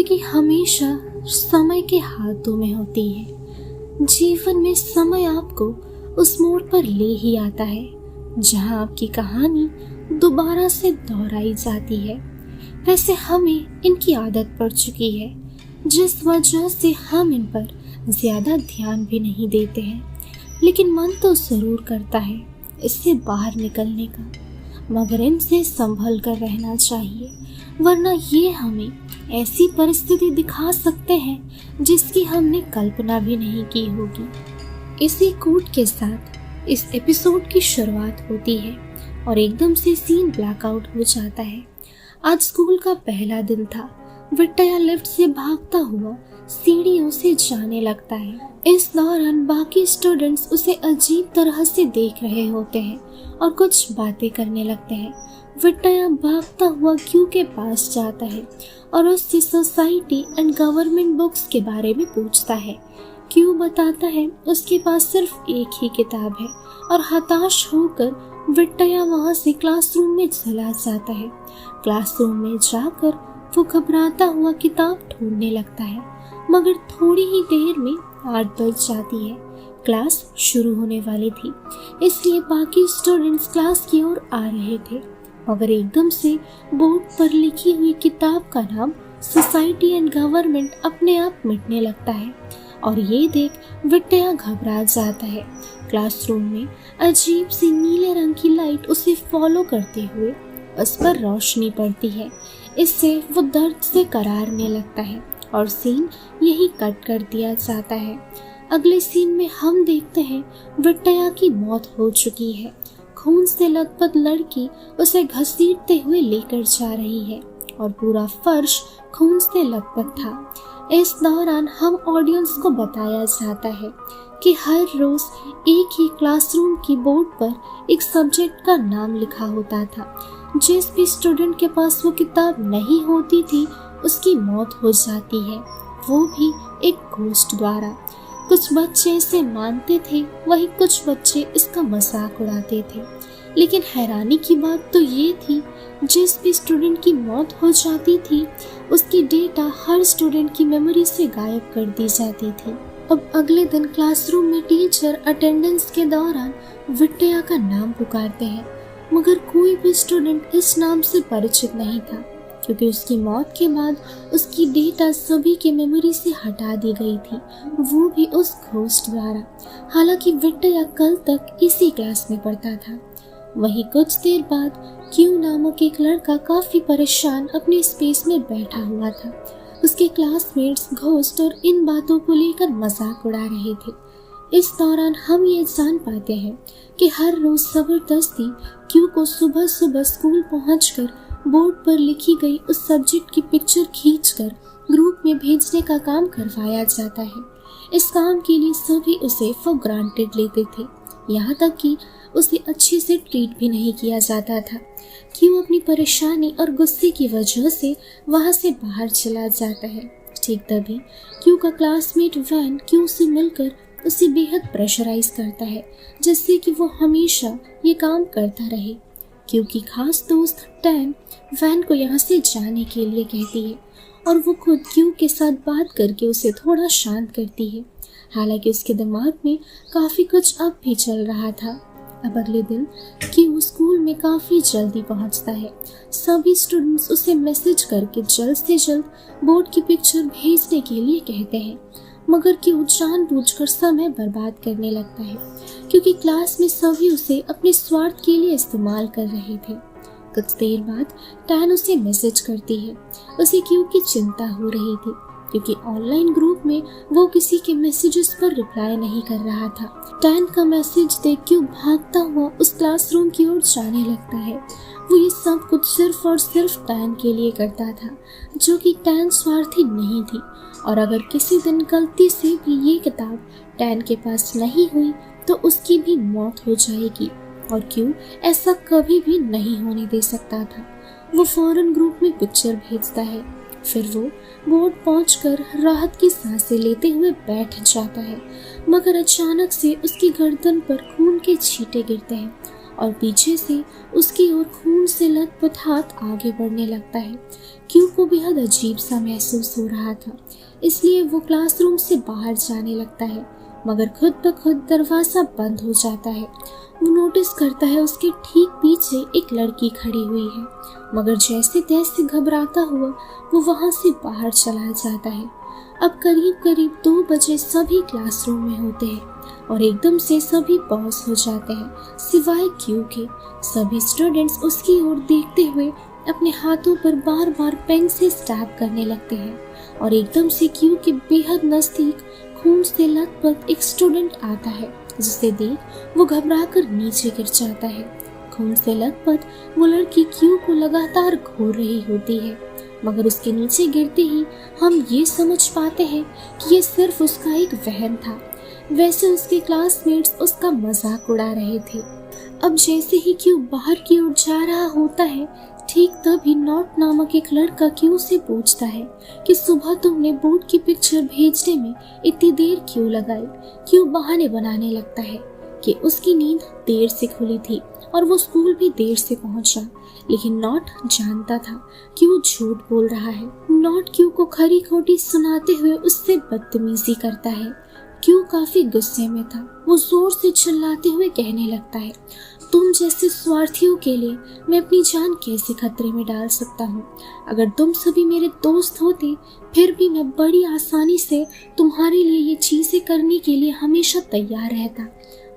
जिंदगी हमेशा समय के हाथों में होती है। जीवन में समय आपको उस मोड़ पर ले ही आता है जहां आपकी कहानी दोबारा से दोहराई जाती है। वैसे हमें इनकी आदत पड़ चुकी है, जिस वजह से हम इन पर ज्यादा ध्यान भी नहीं देते हैं, लेकिन मन तो जरूर करता है इससे बाहर निकलने का। मगर इनसे संभल कर रहना चाहिए, वरना ये हमें ऐसी परिस्थिति दिखा सकते हैं जिसकी हमने कल्पना भी नहीं की होगी। इसी कोट के साथ इस एपिसोड की शुरुआत होती है और एकदम से सीन ब्लैकआउट हो जाता है। आज स्कूल का पहला दिन था। विट्टया लिफ्ट से भागता हुआ सीढ़ियों से जाने लगता है। इस दौरान बाकी स्टूडेंट्स उसे अजीब तरह से देख रहे होते हैं और कुछ बातें करने लगते हैं। विट्टया भागता हुआ क्यू के पास जाता है और उससे सोसाइटी एंड गवर्नमेंट बुक्स के बारे में पूछता है। क्यू बताता है उसके पास सिर्फ एक ही किताब है और हताश होकर विट्टया वहां से क्लासरूम में चला जाता है। क्लासरूम में जाकर वो घबराता हुआ किताब ढूंढने लगता है, मगर थोड़ी ही देर में 8 बज जाती है। क्लास शुरू होने वाली थी, इसलिए बाकी स्टूडेंट्स क्लास की ओर आ रहे थे, मगर एकदम से बोर्ड पर लिखी हुई किताब का नाम सोसाइटी एंड गवर्नमेंट अपने आप मिटने लगता है और ये देख विट्टया घबरा जाता है। क्लासरूम में अजीब सी नीले रंग की लाइट उसे फॉलो करते हुए उस पर रोशनी पड़ती है। इससे वो दर्द से करारने लगता है और सीन यही कट कर दिया जाता है। अगले सीन में हम देखते हैं विट्टया की मौत हो चुकी है। खून से लथपथ लड़की उसे घसीटते हुए लेकर जा रही है और पूरा फर्श खून से लथपथ था। इस दौरान हम ऑडियंस को बताया जाता है कि हर रोज एक ही क्लासरूम की बोर्ड पर एक सब्जेक्ट का नाम लिखा होता था। जिस भी स्टूडेंट के पास वो किताब नहीं होती थी उसकी मौत हो जाती है, वो भी एक घोस्ट द्वारा। कुछ बच्चे इसे मानते थे, वहीं कुछ बच्चे इसका मजाक उड़ाते थे। लेकिन हैरानी की बात तो ये थी, जिस भी स्टूडेंट की मौत हो जाती थी उसकी डेटा हर स्टूडेंट की मेमोरी से गायब कर दी जाती थी। अब अगले दिन क्लासरूम में टीचर अटेंडेंस के दौरान विट्टया का नाम पुकारते हैं, मगर कोई भी स्टूडेंट इस नाम से परिचित नहीं था, क्योंकि उसकी मौत के बाद उसकी डेटा सभी के मेमोरी से हटा दी गई थी, वो भी उस घोस्ट द्वारा। हालांकि विट्टया कल तक इसी क्लास में पढ़ता था। वहीं कुछ देर बाद क्यू नामक एक लड़का काफी परेशान अपने स्पेस में बैठा हुआ था। उसके क्लासमेट्स घोस्ट और इन बातों को लेकर मजाक उड़ा रहे थे। इस दौरान हम ये जान पाते हैं कि हर रोज जबरदस्ती क्यू को सुबह सुबह स्कूल पहुंचकर बोर्ड पर लिखी गई उस सब्जेक्ट की पिक्चर खींचकर ग्रुप में भेजने का काम करवाया जाता है। इस काम के लिए सभी उसे फॉर ग्रांटेड लेते थे, यहाँ तक कि उसे अच्छे से ट्रीट भी नहीं किया जाता था। क्यों अपनी परेशानी और गुस्से की वजह से वहां से बाहर चला जाता है। ठीक तभी क्यू का क्लासमेट वैन क्यू से मिलकर उसे बेहद प्रेशराइज करता है, जिससे कि वो हमेशा ये काम करता रहे। क्यू की खास दोस्त टैन वैन को यहाँ से जाने के लिए कहती है और वो खुद क्यू के साथ बात करके उसे थोड़ा शांत करती है। हालांकि उसके दिमाग में काफी कुछ अब भी चल रहा था। अब अगले दिन क्यू स्कूल में काफी जल्दी पहुंचता है। सभी स्टूडेंट्स उसे मैसेज करके जल्द से जल्द बोर्ड की पिक्चर भेजने के लिए कहते हैं, मगर क्यू जानबूझकर समय बर्बाद करने लगता है, क्योंकि क्लास में सभी उसे अपने स्वार्थ के लिए इस्तेमाल कर रहे थे। कुछ देर बाद टैन उसे मैसेज करती है। उसे क्यू की चिंता हो रही थी, क्योंकि ऑनलाइन ग्रुप में वो किसी के मैसेजेस पर रिप्लाई नहीं कर रहा था। टैन का मैसेज देख क्यू भागता हुआ उस क्लासरूम की ओर जाने लगता है। वो ये सब कुछ सिर्फ और सिर्फ टैन के लिए करता था, जो कि टैन स्वार्थी नहीं थी, और अगर किसी दिन गलती से भी ये किताब टैन के पास नहीं हुई तो उसकी भी मौत हो जाएगी, और क्यों ऐसा कभी भी नहीं होने दे सकता था। वो फौरन ग्रुप में पिक्चर भेजता है। फिर वो बोर्ड पहुंचकर राहत की सांसें लेते हुए बैठ जाता है, मगर अचानक से उसकी गर्दन पर खून के छींटे गिरते हैं और पीछे से उसकी ओर खून से लथपथ हाथ आगे बढ़ने लगता है। क्यू को बेहद अजीब सा महसूस हो रहा था, इसलिए वो क्लासरूम से बाहर जाने लगता है, मगर खुद ब खुद दरवाजा बंद हो जाता है। वो नोटिस करता है उसके ठीक पीछे एक लड़की खड़ी हुई है, मगर जैसे तैसे घबराता हुआ वो वहां से बाहर चला जाता है। अब करीब करीब 2 बजे सभी क्लासरूम में होते हैं और एकदम से सभी पॉज हो जाते हैं सिवाय क्यू के। सभी स्टूडेंट्स उसकी ओर देखते हुए अपने हाथों पर बार बार पेन से स्टैब करने लगते हैं और एकदम से क्यू के बेहद नजदीक खून से लथपथ एक स्टूडेंट आता है, जिसे देख वो घबराकर नीचे गिर जाता है। खून से लथपथ वो लड़की क्यू को लगातार घूर रही होती है, मगर उसके नीचे गिरते ही हम ये समझ पाते हैं कि ये सिर्फ उसका एक वहम था। वैसे उसके क्लासमेट्स उसका मजाक उड़ा रहे थे। अब जैसे ही क्यू बाहर की ओर जा रहा होता है, ठीक तभी नॉट नामक एक लड़का क्यू से पूछता है कि सुबह तुमने बोर्ड की पिक्चर भेजने में इतनी देर क्यों लगाई। क्यू बहाने बनाने लगता है कि उसकी नींद देर से खुली थी और वो स्कूल भी देर से पहुंचा, लेकिन नॉट जानता था कि वो झूठ बोल रहा है। नॉट क्यू को खरी खोटी सुनाते हुए उससे बदतमीजी करता है। क्यू काफी गुस्से में था। वो जोर से चिल्लाते हुए कहने लगता है, तुम जैसे स्वार्थियों के लिए मैं अपनी जान कैसे खतरे में डाल सकता हूँ। अगर तुम सभी मेरे दोस्त होते फिर भी मैं बड़ी आसानी से तुम्हारे लिए ये चीजें करने के लिए हमेशा तैयार रहता,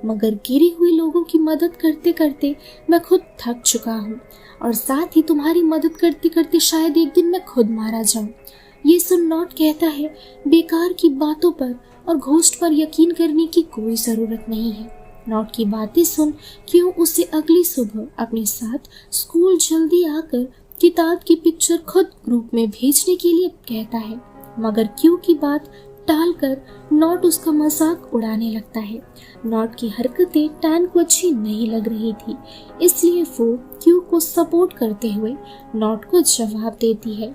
मगर गिरे हुए लोगों की मदद करते करते मैं खुद थक चुका हूँ और साथ ही तुम्हारी मदद करते करते शायद एक दिन मैं खुद मारा जाऊं। ये सुन नॉट कहता है, बेकार की बातों पर और घोस्ट पर यकीन करने की कोई जरूरत नहीं है। नॉट की बातें सुन क्यों उसे अगली सुबह अपने साथ स्कूल जल्दी आकर किताब की पिक्चर खुद ग्रुप में भेजने के लिए कहता है, मगर क्यों की बात टालकर नॉट उसका मजाक उड़ाने लगता है। नॉट की हरकतें टैन को अच्छी नहीं लग रही थी, इसलिए वो क्यू को सपोर्ट करते हुए नॉट को जवाब देती है।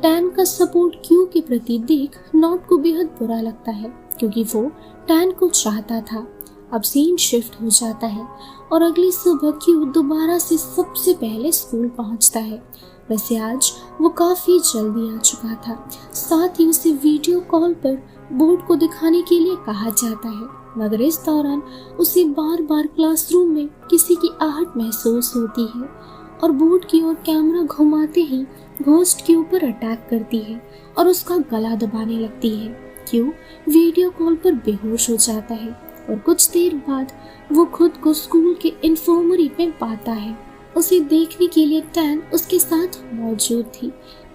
टैन का सपोर्ट क्यू के प्रति देख नॉट को बेहद बुरा लगता है, क्योंकि वो टैन को चाहता था। अब सीन शिफ्ट हो जाता है और अगली सुबह क्यू दोबारा से सबसे पहले स्कूल पहुंचता है। वैसे आज वो काफी जल्दी आ चुका था, साथ ही उसे वीडियो कॉल पर बोर्ड को दिखाने के लिए कहा जाता है, मगर इस दौरान उसे बार बार क्लासरूम में किसी की आहट महसूस होती है और बोर्ड की ओर कैमरा घुमाते ही घोस्ट के ऊपर अटैक करती है और उसका गला दबाने लगती है। क्यू वीडियो कॉल पर बेहोश हो जाता है और कुछ देर बाद वो खुद को स्कूल के इन्फर्मरी में पाता है। उसे देखने के लिए टैन उसके साथ मौजूद थी।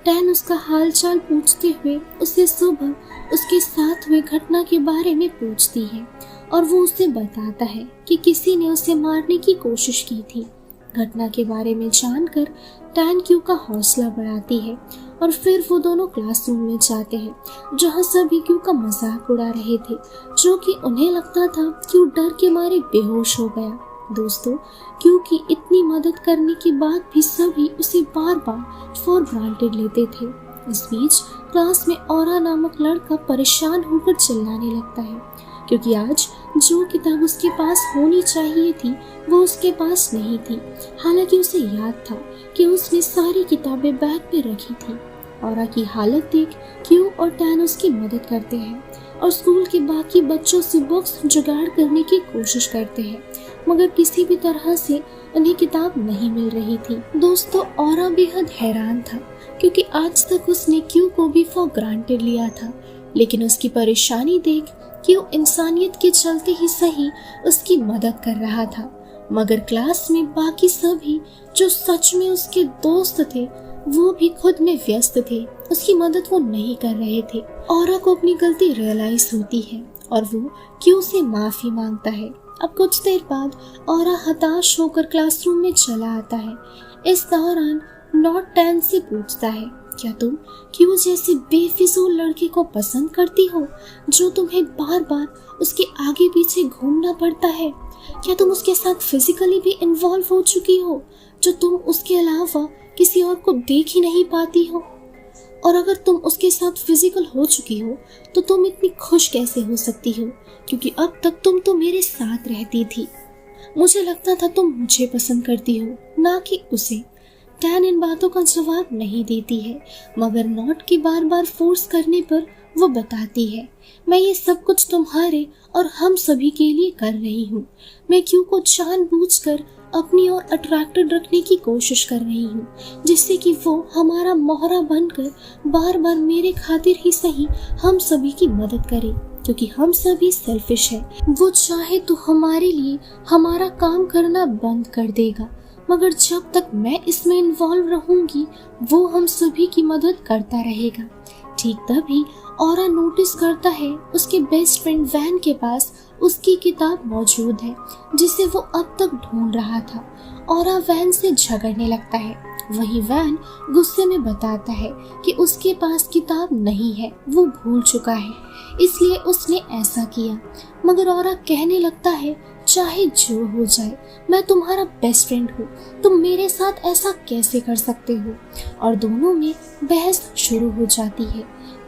टैन उसका हालचाल पूछते हुए उसे सुबह उसके साथ हुई घटना के बारे में पूछती है और वो उसे बताता है कि किसी ने उसे मारने की कोशिश की थी। घटना के बारे में जानकर टैन क्यू का हौसला बढ़ाती है और फिर वो दोनों क्लासरूम में जाते हैं, जहाँ सभी क्यू का मजाक उड़ा रहे थे, जो कि उन्हें लगता था क्यू डर के मारे बेहोश हो गया। दोस्तों, क्यू की इतनी मदद करने के बाद भी सभी उसे बार बार फॉर ग्रांटेड लेते थे। इस बीच क्लास में औरा नामक लड़का परेशान होकर चिल्लाने लगता है, क्योंकि आज जो किताब उसके पास होनी चाहिए थी वो उसके पास नहीं थी। हालांकि उसे याद था कि उसने सारी किताबें बैग में रखी थी। औरा की हालत देख क्यू और टैन उसकी मदद करते हैं और स्कूल के बाकी बच्चों से बुक्स जुगाड़ करने की कोशिश करते हैं, मगर किसी भी तरह से उन्हें किताब नहीं मिल रही थी। दोस्तों, औरा बेहद हैरान था, क्योंकि आज तक उसने क्यू को भी फॉर ग्रांटेड लिया था, लेकिन उसकी परेशानी देख क्यू इंसानियत के चलते ही सही उसकी मदद कर रहा था, मगर क्लास में बाकी सभी जो सच में उसके दोस्त थे वो भी खुद में व्यस्त थे, उसकी मदद वो नहीं कर रहे थे। औरा को अपनी गलती रियलाइज होती है और वो क्यू से माफी मांगता है। अब कुछ देर बाद औरा हताश होकर क्लासरूम में चला आता है। इस दौरान नॉट टैन से पूछता है, क्या तुम क्यू जैसे बेफिजूल लड़के को पसंद करती हो, जो तुम्हें बार बार उसके आगे पीछे घूमना पड़ता है? क्या तुम उसके साथ फिजिकली भी इन्वॉल्व हो चुकी हो, जो तुम उसके अलावा किसी और को देख ही नहीं पाती हो? और अगर तुम उसके साथ फिजिकल हो चुकी हो तो तुम इतनी खुश कैसे हो सकती हो, क्योंकि अब तक तुम तो मेरे साथ रहती थी। मुझे लगता था तुम मुझे पसंद करती हो, ना कि उसे। टैन इन बातों का जवाब नहीं देती है, मगर नॉट के बार बार फोर्स करने पर वो बताती है, मैं ये सब कुछ तुम्हारे और हम सभी के लिए कर रही हूँ। मैं क्यू को जानबूझकर अपनी ओर अट्रैक्टेड रखने की कोशिश कर रही हूँ, जिससे कि वो हमारा मोहरा बनकर बार बार मेरे खातिर ही सही हम सभी की मदद करे, क्योंकि हम सभी सेल्फिश हैं। वो चाहे तो हमारे लिए हमारा काम करना बंद कर देगा, मगर जब तक मैं इसमें इन्वॉल्व रहूंगी वो हम सभी की मदद करता रहेगा। ठीक तभी औरा नोटिस करता है उसके बेस्ट फ्रेंड वैन के पास उसकी किताब मौजूद है, जिसे वो अब तक ढूंढ रहा था। औरा वैन से झगड़ने लगता है। वहीं वैन गुस्से में बताता है कि उसके पास किताब नहीं है, वो भूल चुका है, इसलिए उसने ऐसा किया। मगर औरा कहने लगता है, चाहे जो हो जाए, मैं तुम्हारा बेस्ट फ्रेंड हूँ, तुम मेरे साथ ऐसा कैसे कर सकते हो। और दोनों में बहस शुरू हो जाती है।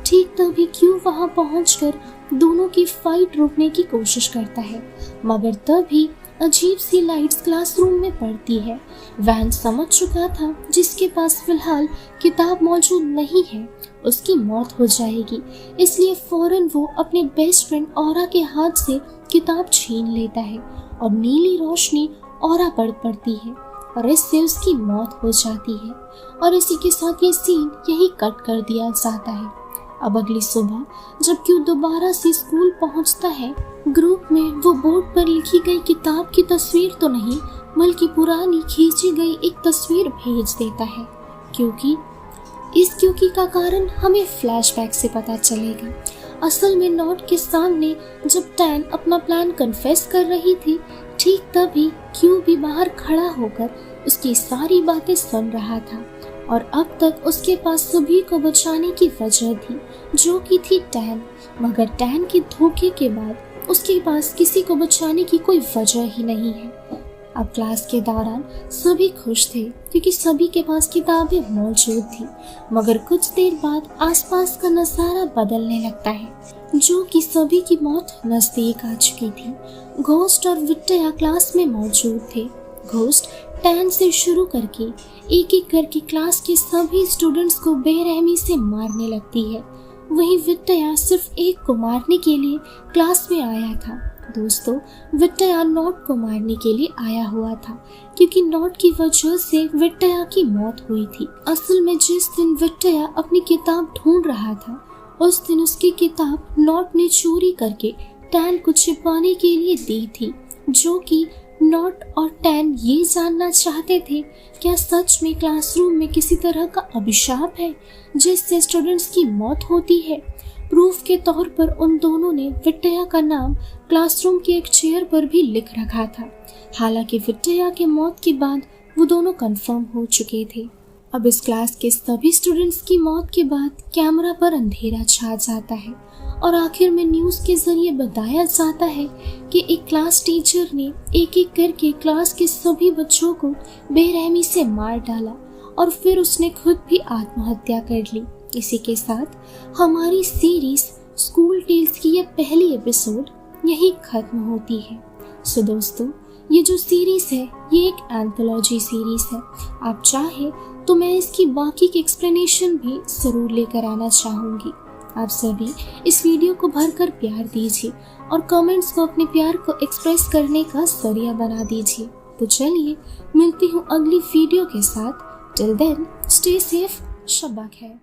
ठीक तभी क्यू वहां पहुंचकर दोनों की फाइट रोकने की कोशिश करता है, मगर तभी अजीब सी लाइट्स क्लासरूम में पड़ती है। वैन समझ चुका था जिसके पास फिलहाल किताब मौजूद नहीं है उसकी मौत हो जाएगी, इसलिए फौरन वो अपने बेस्ट फ्रेंड औरा के हाथ से किताब छीन लेता है और नीली रोशनी औरा पर पड़ती है और इससे उसकी मौत हो जाती है। और इसी के साथ ये सीन यही कट कर दिया जाता है। अब अगली सुबह जब क्यू दोबारा से स्कूल पहुंचता है, ग्रुप में वो बोर्ड पर लिखी गई किताब की तस्वीर तो नहीं, बल्कि पुरानी खींची गई एक तस्वीर भेज देता है, क्योंकि का कारण हमें फ्लैशबैक से पता चलेगा। असल में नॉट के सामने जब टैन अपना प्लान कन्फेस कर रही थी, ठीक तभी क्यू भी बाहर खड़ा होकर उसकी सारी बातें सुन रहा था और अब तक उसके पास सभी को बचाने की वजह थी, जो कि थी टैन। मगर टैन के धोखे के बाद उसके पास किसी को बचाने की कोई वजह ही नहीं है। अब क्लास के दौरान सभी खुश थे क्योंकि सभी के पास किताबें मौजूद थी, मगर कुछ देर बाद आसपास का नजारा बदलने लगता है, जो कि सभी की मौत नजदीक आ चुकी थी। घोस्ट और विट्टया क्लास में मौजूद थे। घोस्ट टैन से शुरू करके एक एक करके क्लास के सभी स्टूडेंट्स को बेरहमी से मारने लगती है। वहीं विट्टया सिर्फ एक को मारने के लिए क्लास में आया था। दोस्तों, विट्टया नॉट को मारने के लिए आया हुआ था, क्योंकि नॉट की वजह से विट्टया की मौत हुई थी। असल में जिस दिन विट्टया अपनी किताब ढूंढ रहा था, उस दिन उसकी किताब नॉट ने चोरी करके टैन को छिपाने के लिए दी थी, जो कि नॉट और टैन ये जानना चाहते थे क्या सच में क्लासरूम में किसी तरह का अभिशाप है जिससे स्टूडेंट्स की मौत होती है। प्रूफ के तौर पर उन दोनों ने विट्टया का नाम क्लासरूम के एक चेयर पर भी लिख रखा था। हालांकि विट्टया के मौत के बाद वो दोनों कंफर्म हो चुके थे। अब इस क्लास के सभी स्टूडेंट्स की मौत के बाद कैमरा पर अंधेरा छा जाता है और आखिर में न्यूज के जरिए बताया जाता है कि एक क्लास टीचर ने एक एक करके क्लास के सभी बच्चों को बेरहमी से मार डाला और फिर उसने खुद भी आत्महत्या कर ली। इसी के साथ हमारी सीरीज स्कूल टेल्स की यह पहली एपिसोड यही खत्म होती है। सो दोस्तों, ये जो सीरीज है ये एक एंथोलॉजी सीरीज है। आप चाहे तो मैं इसकी बाकी की एक्सप्लेनेशन भी जरूर लेकर आना चाहूंगी। आप सभी इस वीडियो को भरकर प्यार दीजिए और कमेंट्स को अपने प्यार को एक्सप्रेस करने का जरिया बना दीजिए। तो चलिए मिलती हूँ अगली वीडियो के साथ। टिल देन स्टे सेफ, शब्बा खैर।